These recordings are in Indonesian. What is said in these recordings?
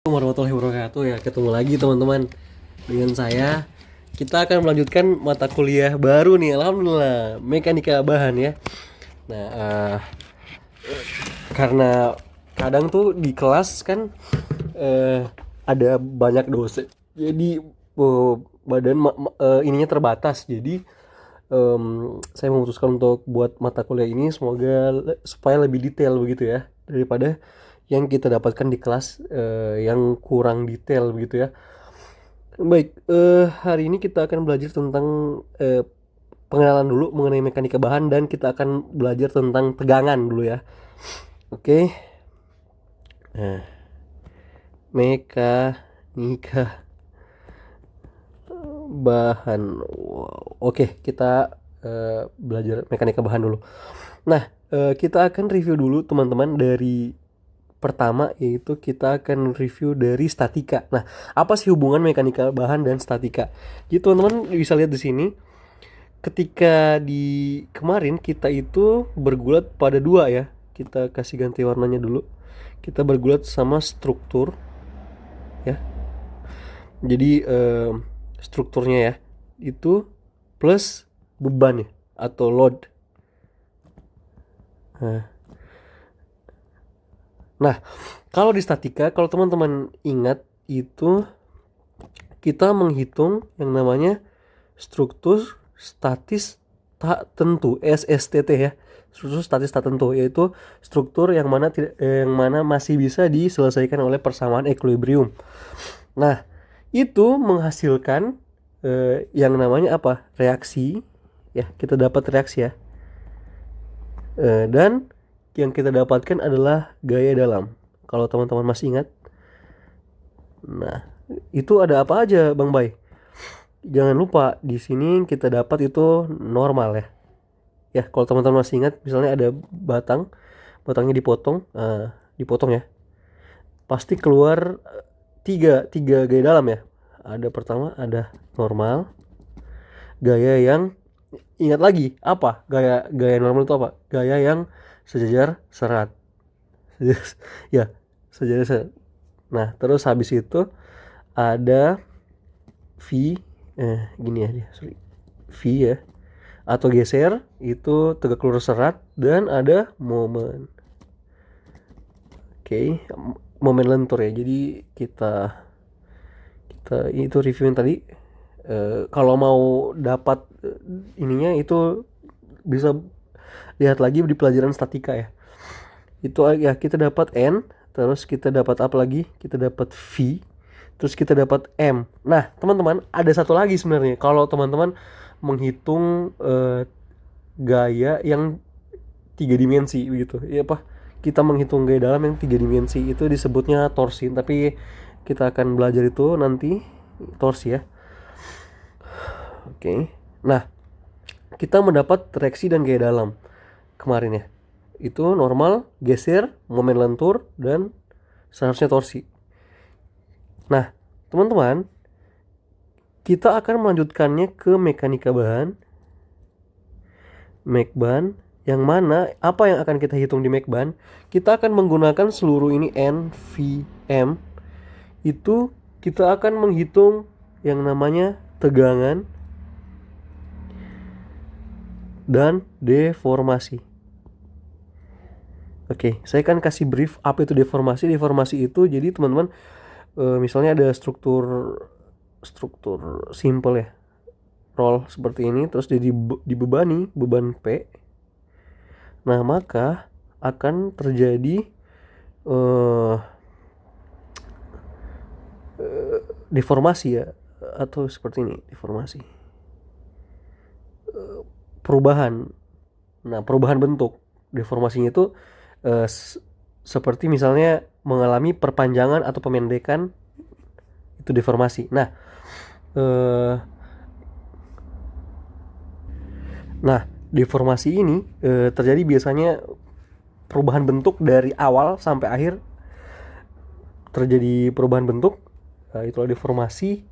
Warahmatullahi wabarakatuh ya, ketemu lagi teman-teman dengan saya. Kita akan melanjutkan mata kuliah baru nih, alhamdulillah, mekanika bahan ya. Nah, karena kadang tuh di kelas kan ada banyak dosen, jadi ininya terbatas. Jadi saya memutuskan untuk buat mata kuliah ini supaya lebih detail begitu ya, daripada yang kita dapatkan di kelas yang kurang detail begitu ya. Baik, hari ini kita akan belajar tentang pengenalan dulu mengenai mekanika bahan, dan kita akan belajar tentang tegangan dulu ya. Oke. Nah, mekanika bahan. Wow. Oke, kita belajar mekanika bahan dulu. Nah, kita akan review dulu teman-teman dari pertama, yaitu kita akan review dari statika. Nah, apa sih hubungan mekanika bahan dan statika? Jadi teman-teman bisa lihat di sini, ketika di kemarin kita itu bergulat pada dua ya. Kita kasih ganti warnanya dulu. Kita bergulat sama struktur ya. Jadi strukturnya ya itu plus beban ya, atau load. Nah, kalau di statika, kalau teman-teman ingat itu kita menghitung yang namanya struktur statis tak tentu, SSTT ya. Struktur statis tak tentu, yaitu struktur yang mana masih bisa diselesaikan oleh persamaan equilibrium. Nah, itu menghasilkan yang namanya apa? Reaksi ya. Kita dapat reaksi ya. Dan yang kita dapatkan adalah gaya dalam. Kalau teman-teman masih ingat. Nah, itu ada apa aja, Bang Bay? Jangan lupa di sini kita dapat itu normal ya. Ya, kalau teman-teman masih ingat, misalnya ada batangnya dipotong ya. Pasti keluar tiga gaya dalam ya. Ada pertama, ada normal, gaya yang, ingat lagi apa? Gaya normal itu apa? Gaya yang sejajar serat. Ya, sejajar serat. Nah, terus habis itu ada V, gini ya dia, sorry, V ya, atau geser, itu tegak lurus serat, dan ada momen. Oke, momen lentur ya. Jadi kita itu review yang tadi. Kalau mau dapat ininya itu bisa lihat lagi di pelajaran statika ya. Itu ya, kita dapat N, terus kita dapat apa lagi? Kita dapat V, terus kita dapat M. Nah, teman-teman, ada satu lagi sebenarnya. Kalau teman-teman menghitung gaya yang 3 dimensi begitu. Ya apa? Kita menghitung gaya dalam yang 3 dimensi itu disebutnya torsi, tapi kita akan belajar itu nanti, torsi ya. Oke. Nah, kita mendapat reaksi dan gaya dalam kemarin ya. Itu normal, geser, momen lentur, dan seharusnya torsi. Nah, teman-teman, kita akan melanjutkannya ke mekanika bahan. Mekban, yang mana apa yang akan kita hitung di mekban? Kita akan menggunakan seluruh ini N, V, M. Itu kita akan menghitung yang namanya tegangan dan deformasi. Oke, saya akan kasih brief apa itu deformasi. Deformasi itu jadi teman-teman, misalnya ada struktur simple ya, roll seperti ini, terus jadi dibebani beban P. Nah, maka akan terjadi deformasi ya, atau seperti ini, deformasi, perubahan. Nah, perubahan bentuk. Deformasinya itu seperti misalnya mengalami perpanjangan atau pemendekan, itu deformasi. Nah, deformasi ini terjadi biasanya perubahan bentuk dari awal sampai akhir, terjadi perubahan bentuk. Itulah deformasi.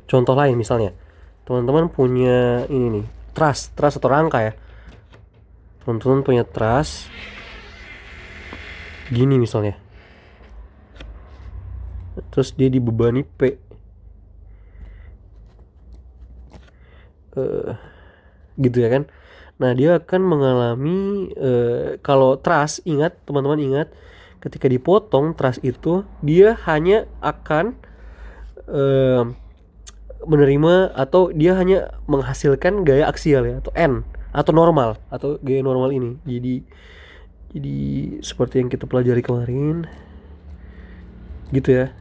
Contoh lain misalnya, teman-teman punya ini nih, truss atau rangka ya. Teman-teman punya truss. gini misalnya, terus dia dibebani P, gitu ya kan. Nah, dia akan mengalami kalau trust, ingat teman-teman, ingat ketika dipotong trust itu dia hanya akan eh, menerima atau dia hanya menghasilkan gaya aksial ya, atau N atau normal atau gaya normal ini. Jadi seperti yang kita pelajari kemarin gitu ya,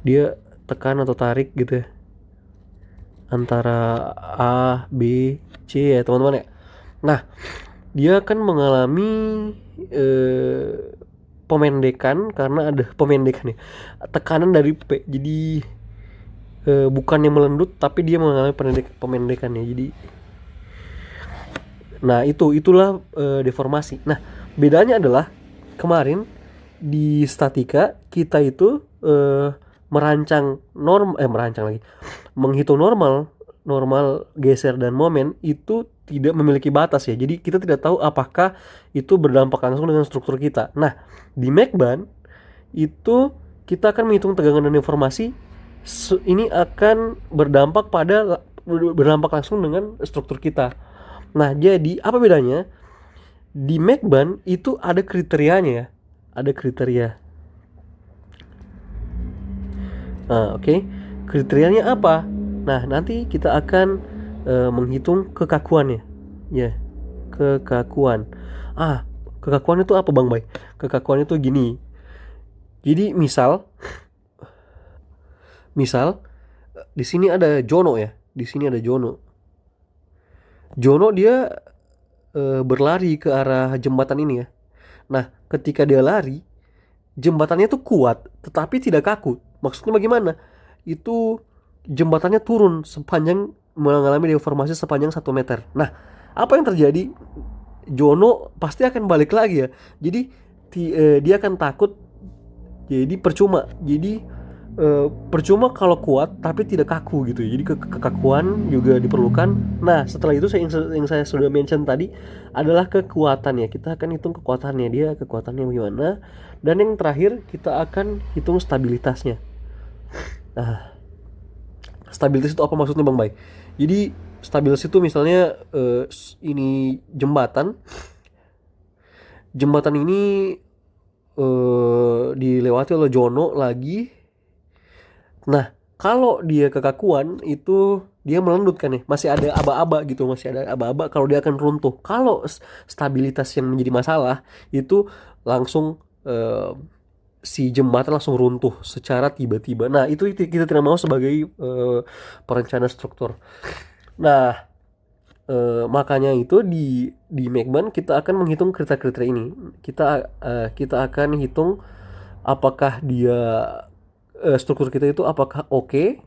dia tekan atau tarik gitu ya antara A, B, C ya teman-teman ya. Nah, dia akan mengalami eh, pemendekan karena ada pemendekan ya, tekanan dari P. Jadi bukannya melendut tapi dia mengalami pemendekan ya. Jadi nah itulah deformasi. Nah, bedanya adalah kemarin di statika kita itu menghitung normal geser dan momen itu tidak memiliki batas ya. Jadi kita tidak tahu apakah itu berdampak langsung dengan struktur kita. Nah, di Mechban itu kita akan menghitung tegangan dan informasi, ini akan berdampak langsung dengan struktur kita. Nah, jadi apa bedanya? Di Mechban itu ada kriterianya ya. Ada kriteria. Nah, oke. Kriterianya apa? Nah, nanti kita akan menghitung kekakuannya. Ya, kekakuan. Kekakuan itu apa, Bang Bay? Kekakuan itu gini. Jadi misal di sini ada Jono ya. Di sini ada Jono. Jono dia berlari ke arah jembatan ini ya. Nah, ketika dia lari, jembatannya tuh kuat, tetapi tidak kaku. Maksudnya bagaimana? Itu jembatannya turun sepanjang, mengalami deformasi sepanjang 1 meter. Nah, apa yang terjadi? Jono pasti akan balik lagi ya. Jadi dia akan takut. Jadi percuma. Percuma kalau kuat tapi tidak kaku gitu ya. Jadi kekakuan juga diperlukan. Nah, setelah itu yang saya sudah mention tadi adalah kekuatannya. Kita akan hitung kekuatannya, dia kekuatannya bagaimana. Dan yang terakhir kita akan hitung stabilitasnya. Nah, stabilitas itu apa maksudnya, Bang Bay? Jadi stabilitas itu misalnya ini jembatan ini dilewati oleh Jono lagi. Nah, kalau dia kekakuan itu dia melendut kan ya, masih ada aba-aba gitu, kalau dia akan runtuh. Kalau stabilitas yang menjadi masalah itu langsung si jembatan langsung runtuh secara tiba-tiba. Nah, itu kita tidak mau sebagai perencana struktur. Nah, makanya itu di Mechban kita akan menghitung kriteria ini. Kita akan hitung apakah dia struktur kita itu apakah oke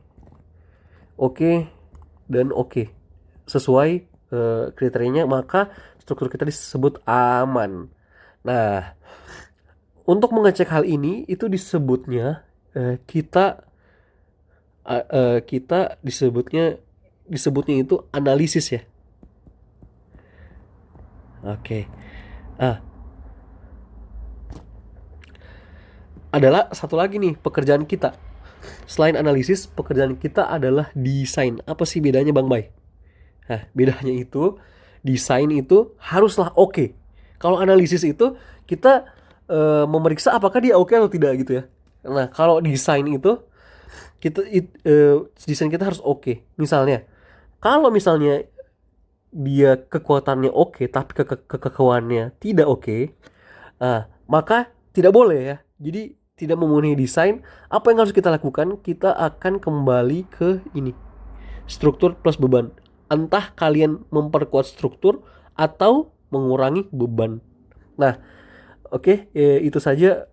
dan oke sesuai kriterianya, maka struktur kita disebut aman. Nah, untuk mengecek hal ini itu disebutnya kita disebutnya itu analisis ya. Oke. Adalah satu lagi nih pekerjaan kita. Selain analisis, pekerjaan kita adalah desain. Apa sih bedanya, Bang Bay? Nah, bedanya itu desain itu haruslah oke. Kalau analisis itu kita memeriksa apakah dia oke atau tidak gitu ya. Nah, kalau desain itu desain kita harus oke. Misalnya, kalau misalnya dia kekuatannya oke tapi kekakuannya tidak oke, maka tidak boleh ya. Jadi tidak memenuhi desain. Apa yang harus kita lakukan? Kita akan kembali ke ini, struktur plus beban. Entah kalian memperkuat struktur atau mengurangi beban. Nah, oke, itu saja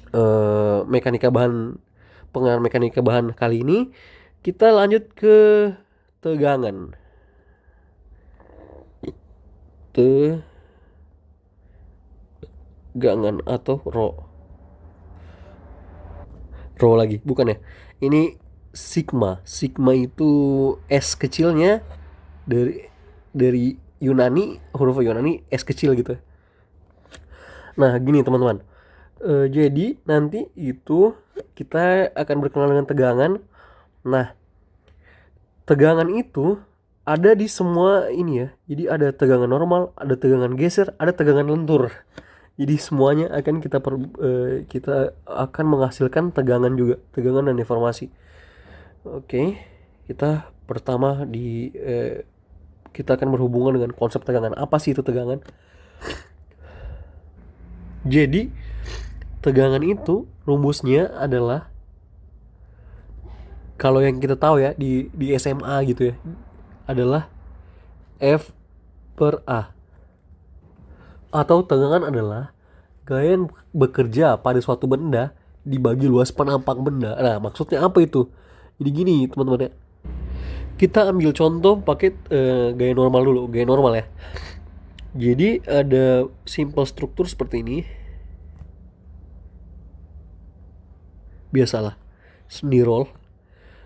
pengenalan mekanika bahan kali ini. Kita lanjut ke tegangan. Tegangan atau rho lagi, bukan ya? Ini sigma. Sigma itu S kecilnya dari Yunani, huruf Yunani S kecil gitu. Nah, gini teman-teman. Jadi nanti itu kita akan berkenalan dengan tegangan. Nah, tegangan itu ada di semua ini ya. Jadi ada tegangan normal, ada tegangan geser, ada tegangan lentur. Jadi semuanya akan kita akan menghasilkan tegangan juga, tegangan dan deformasi. Oke, kita pertama kita akan berhubungan dengan konsep tegangan. Apa sih itu tegangan? Jadi tegangan itu rumusnya adalah, kalau yang kita tahu ya di SMA gitu ya, adalah F per A. Atau tegangan adalah gaya yang bekerja pada suatu benda dibagi luas penampang benda. Nah, maksudnya apa itu? Jadi gini teman-teman ya. Kita ambil contoh pakai gaya normal dulu, gaya normal ya. Jadi ada simple struktur seperti ini. Biasalah, roll.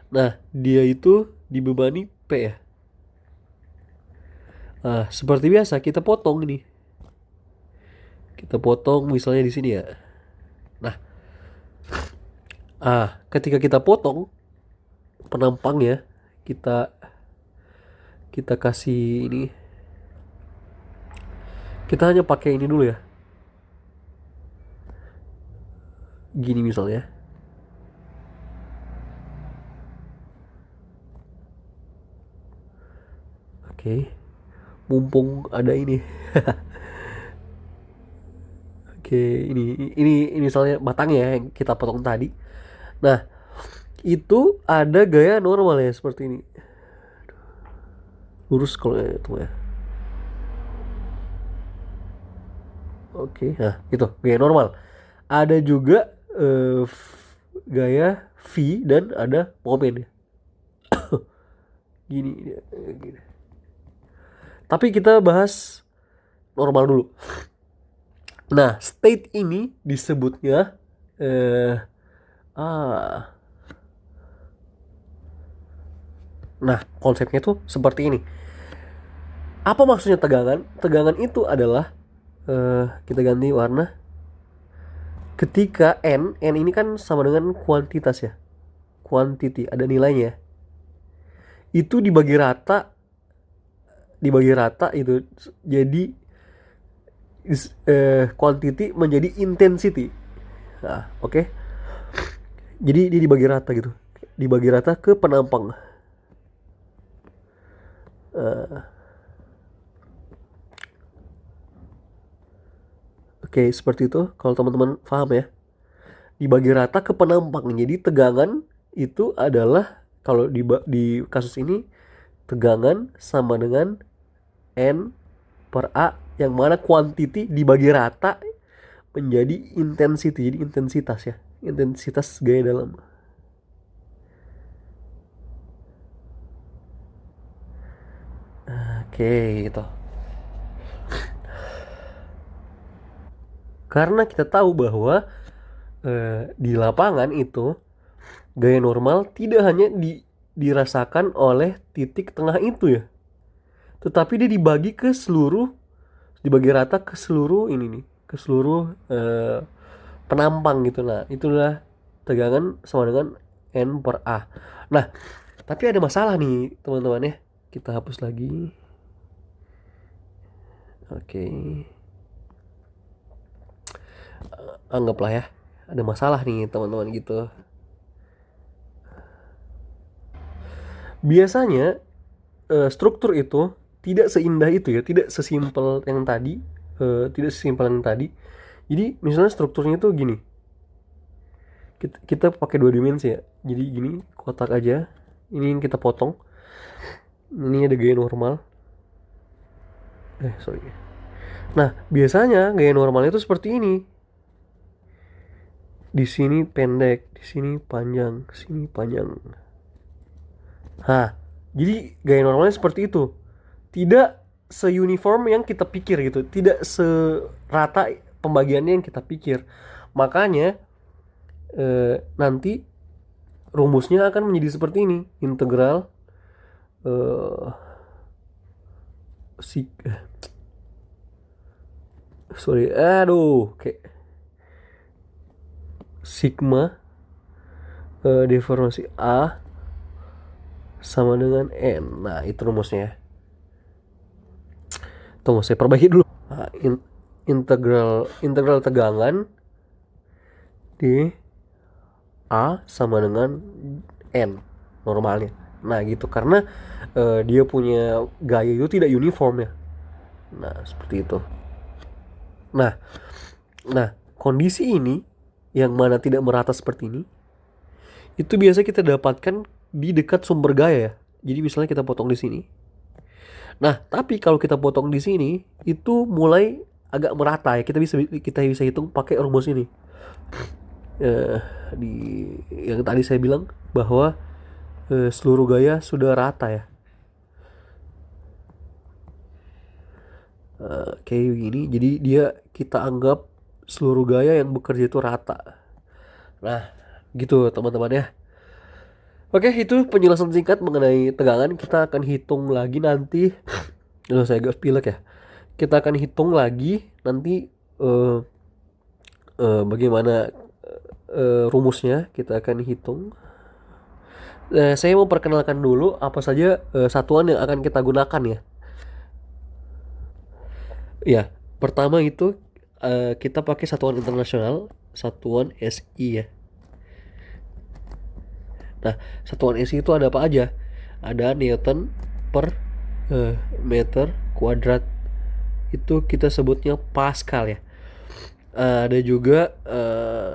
Nah, dia itu dibebani P ya. Nah, seperti biasa kita potong ini. Kita potong misalnya di sini ya. Nah, ketika kita potong penampangnya, kita kita kasih ini. Kita hanya pakai ini dulu ya. Gini misalnya. Oke. Mumpung ada ini. Oke, ini misalnya batangnya ya, yang kita potong tadi. Nah, itu ada gaya normal ya seperti ini. Lurus kalau itu ya. Oke, nah itu gaya normal. Ada juga gaya V dan ada momen ya. Gini. Tapi kita bahas normal dulu. Nah, state ini disebutnya Nah, konsepnya tuh seperti ini. Apa maksudnya tegangan? Tegangan itu adalah kita ganti warna. Ketika N ini kan sama dengan kuantitas ya. Quantity, ada nilainya. Itu dibagi rata itu jadi quantity menjadi intensity. Nah, oke. Jadi dia dibagi rata gitu. Dibagi rata ke penampang. Oke, seperti itu kalau teman-teman paham ya. Dibagi rata ke penampang. Jadi tegangan itu adalah, kalau di kasus ini, tegangan sama dengan N per A, yang mana quantity dibagi rata menjadi intensity. Jadi intensitas ya. Intensitas gaya dalam. Oke, gitu. Karena kita tahu bahwa di lapangan itu gaya normal tidak hanya dirasakan oleh titik tengah itu ya, tetapi dia dibagi rata ke seluruh ini nih, ke seluruh penampang gitu. Nah, itulah tegangan sama dengan N per A. Nah, tapi ada masalah nih teman-teman ya. Kita hapus lagi. Oke. Anggaplah ya, ada masalah nih teman-teman gitu. Biasanya struktur itu tidak seindah itu ya, tidak sesimpel yang tadi, tidak sesimpel yang tadi. Jadi misalnya strukturnya tuh gini. Kita pakai 2 dimensi ya. Jadi gini, kotak aja. Ini yang kita potong. Ini ada gaya normal. Sorry. Nah, biasanya gaya normal itu seperti ini. Di sini pendek, di sini panjang, sini panjang. Jadi gaya normalnya seperti itu. Tidak seuniform yang kita pikir gitu. Tidak serata pembagiannya yang kita pikir. Makanya nanti rumusnya akan menjadi seperti ini. Integral sorry, aduh, kayak sigma deformasi A sama dengan N. Nah, itu rumusnya. Tunggu, saya perbaiki dulu. Nah, integral tegangan di A sama dengan N normalnya. Nah, gitu, karena dia punya gaya itu tidak uniform ya. Nah, seperti itu. Nah, kondisi ini yang mana tidak merata seperti ini, itu biasa kita dapatkan di dekat sumber gaya ya. Jadi misalnya kita potong di sini. Nah, tapi kalau kita potong di sini, itu mulai agak merata ya. Kita bisa hitung pakai rumus ini. Eh, di yang tadi saya bilang bahwa seluruh gaya sudah rata ya. Kayak gini. Jadi kita anggap seluruh gaya yang bekerja itu rata. Nah, gitu teman-teman ya. Oke, itu penjelasan singkat mengenai tegangan. Kita akan hitung lagi nanti. Saya agak pilek ya. Kita akan hitung lagi nanti eh, bagaimana rumusnya. Kita akan hitung. Saya mau perkenalkan dulu apa saja satuan yang akan kita gunakan ya. Ya, pertama itu kita pakai satuan internasional, satuan SI ya. Nah, satuan SI itu ada apa aja? Ada Newton per meter kuadrat. Itu kita sebutnya Pascal ya. Ada juga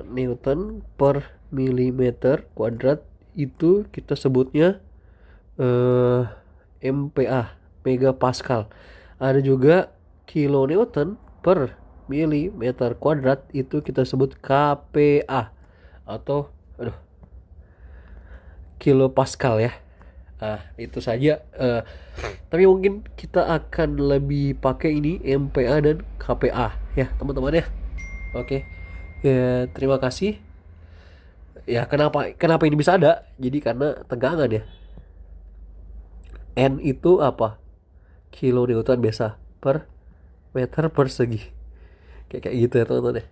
Newton per milimeter kuadrat. Itu kita sebutnya MPa, mega Pascal. Ada juga kilonewton per milimeter kuadrat. Itu kita sebut KPa atau kilo Pascal ya. Itu saja. Tapi mungkin kita akan lebih pakai ini MPa dan KPa ya teman-teman ya. Oke. Ya, terima kasih. Ya, kenapa ini bisa ada? Jadi karena tegangan ya. N itu apa? Kilo Newton biasa per meter persegi. Kayak gitu ya teman-teman ya.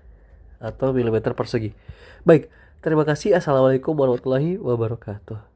Atau milimeter persegi. Baik, terima kasih. Assalamualaikum warahmatullahi wabarakatuh.